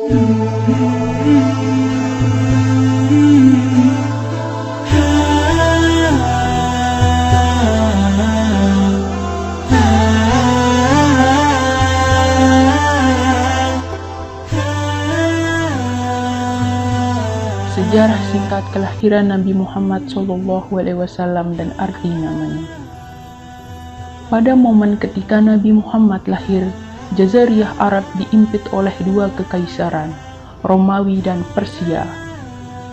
Sejarah singkat kelahiran Nabi Muhammad SAW dan arti namanya. Pada momen ketika Nabi Muhammad lahir, Jaziriyah Arab diimpit oleh dua kekaisaran, Romawi dan Persia.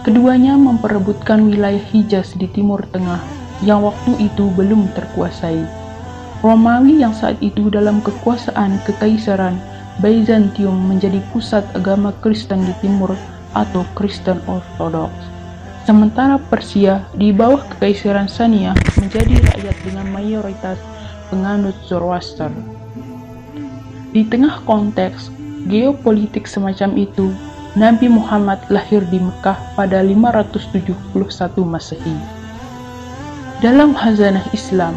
Keduanya memperebutkan wilayah Hijaz di Timur Tengah yang waktu itu belum terkuasai. Romawi yang saat itu dalam kekuasaan kekaisaran Byzantium menjadi pusat agama Kristen di Timur atau Kristen Ortodoks. Sementara Persia di bawah kekaisaran Sania menjadi rakyat dengan mayoritas penganut Zoroaster. Di tengah konteks geopolitik semacam itu, Nabi Muhammad lahir di Mekah pada 571 Masehi. Dalam khazanah Islam,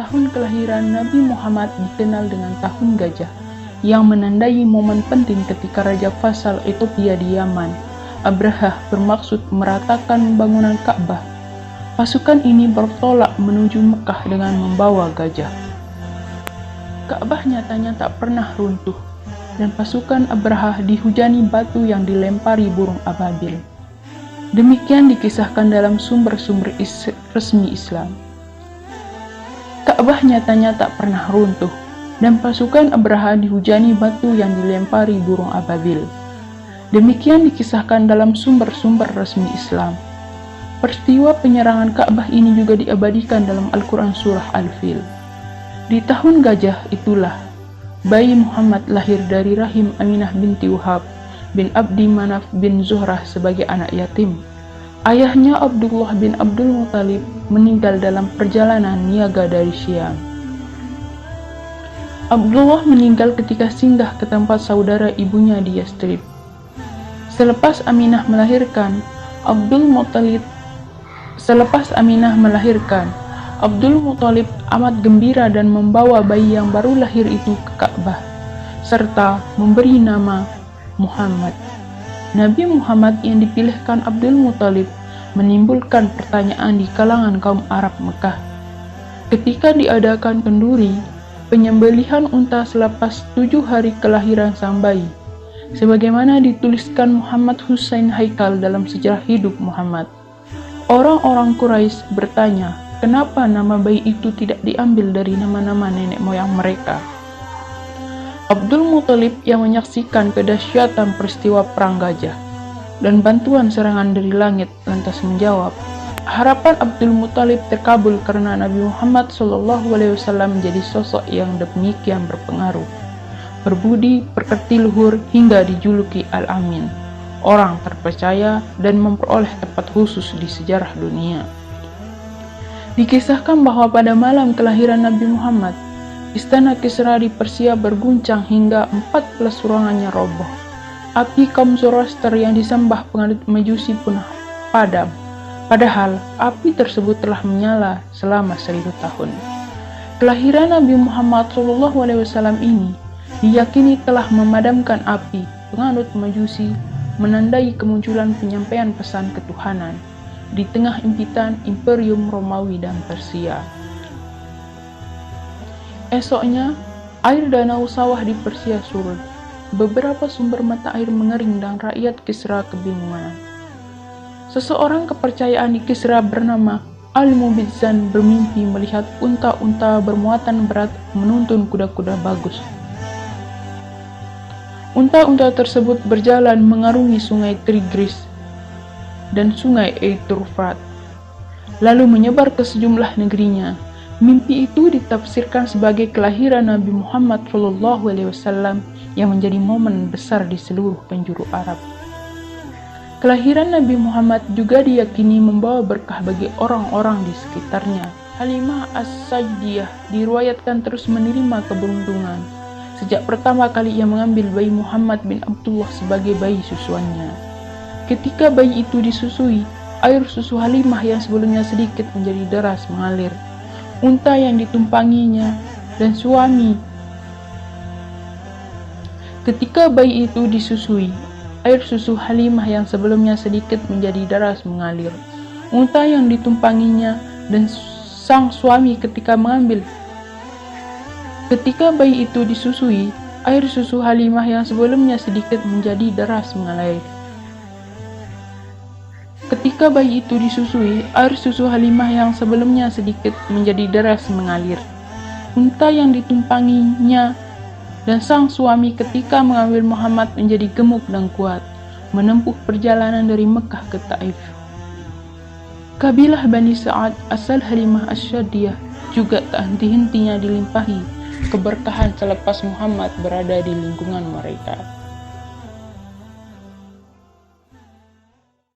tahun kelahiran Nabi Muhammad dikenal dengan Tahun Gajah, yang menandai momen penting ketika Raja Faisal Ethiopia di Yaman, Abrahah, bermaksud meratakan bangunan Ka'bah. Pasukan ini bertolak menuju Mekah dengan membawa gajah. Ka'bah nyatanya tak pernah runtuh, dan pasukan Abrahah dihujani batu yang dilempari burung ababil. Demikian dikisahkan dalam sumber-sumber resmi Islam. Ka'bah nyatanya tak pernah runtuh, dan pasukan Abraha dihujani batu yang dilempari burung ababil. Demikian dikisahkan dalam sumber-sumber resmi Islam. Peristiwa penyerangan Ka'bah ini juga diabadikan dalam Al-Quran Surah Al-Fil. Di tahun gajah itulah, bayi Muhammad lahir dari rahim Aminah binti Wahab bin Abdi Manaf bin Zuhrah sebagai anak yatim. Ayahnya Abdullah bin Abdul Muthalib meninggal dalam perjalanan niaga dari Syam. Abdullah meninggal ketika singgah ke tempat saudara ibunya di Yastrib. Selepas Aminah melahirkan, Abdul Muthalib amat gembira dan membawa bayi yang baru lahir itu ke Ka'bah, serta memberi nama Muhammad. Nabi Muhammad yang dipilihkan Abdul Muthalib menimbulkan pertanyaan di kalangan kaum Arab Mekah. Ketika diadakan kenduri, penyembelihan unta selepas 7 hari kelahiran sang bayi, sebagaimana dituliskan Muhammad Hussein Haikal dalam sejarah hidup Muhammad. Orang-orang Quraisy bertanya, kenapa nama bayi itu tidak diambil dari nama-nama nenek moyang mereka? Abdul Muthalib yang menyaksikan kedahsyatan peristiwa perang gajah dan bantuan serangan dari langit lantas menjawab, harapan Abdul Muthalib terkabul karena Nabi Muhammad SAW menjadi sosok yang demikian berpengaruh, berbudi, pekerti luhur, hingga dijuluki Al-Amin, orang terpercaya, dan memperoleh tempat khusus di sejarah dunia. Dikisahkan bahwa pada malam kelahiran Nabi Muhammad, istana Kisra di Persia berguncang hingga 14 ruangannya roboh. Api kaum Zoroaster yang disembah penganut Majusi pun padam. Padahal api tersebut telah menyala selama 1000 tahun. Kelahiran Nabi Muhammad SAW ini diyakini telah memadamkan api penganut Majusi, menandai kemunculan penyampaian pesan ketuhanan di tengah impitan Imperium Romawi dan Persia. Esoknya, air danau sawah di Persia surut. Beberapa sumber mata air mengering dan rakyat Kisra kebingungan. Seseorang kepercayaan di Kisra bernama Al-Mubizzan bermimpi melihat unta-unta bermuatan berat menuntun kuda-kuda bagus. Unta-unta tersebut berjalan mengarungi sungai Tigris dan sungai Euphrates, lalu menyebar ke sejumlah negerinya. Mimpi itu ditafsirkan sebagai kelahiran Nabi Muhammad SAW yang menjadi momen besar di seluruh penjuru Arab. Kelahiran Nabi Muhammad juga diyakini membawa berkah bagi orang-orang di sekitarnya. Halimah As-Sajdiyah diriwayatkan terus menerima keberuntungan sejak pertama kali ia mengambil bayi Muhammad bin Abdullah sebagai bayi susuannya. Ketika bayi itu disusui, air susu Halimah yang sebelumnya sedikit menjadi deras mengalir. Unta yang ditumpanginya dan suami Ketika bayi itu disusui, air susu Halimah yang sebelumnya sedikit menjadi deras mengalir. Unta yang ditumpanginya dan sang suami ketika bayi itu disusui, air susu Halimah yang sebelumnya sedikit menjadi deras mengalir. Ketika bayi itu disusui, air susu Halimah yang sebelumnya sedikit menjadi deras mengalir. Unta yang ditumpanginya dan sang suami ketika mengambil Muhammad menjadi gemuk dan kuat, menempuh perjalanan dari Mekah ke Taif. Kabilah Bani Sa'ad asal Halimah Asy-Syadiyah juga tak henti-hentinya dilimpahi keberkahan selepas Muhammad berada di lingkungan mereka.